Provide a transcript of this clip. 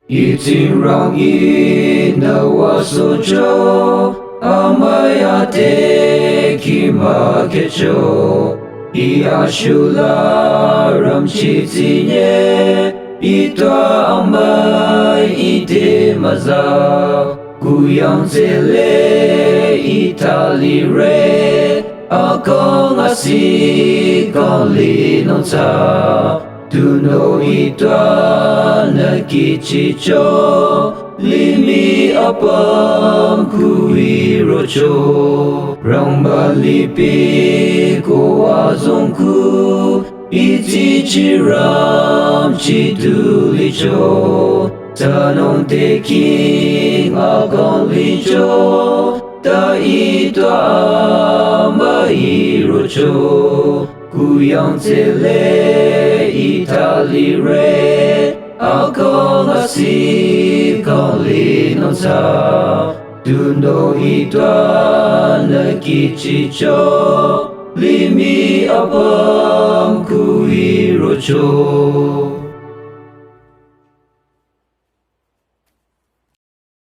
Itin rong ina wasojo amayate kimakecho Iashula ramchitinye Itwa amay ite maza Kuyang tele italire Akong asikong linota Tuno itwa nakichicho Limi apam kuirocho Rang balipi ko azongku Iti chiram chitulicho Tanong teking akong licho Ta itwa mairocho Kuyang tele italire Akong asikong linota Tundo itwa nakichicho Limi apam kuirocho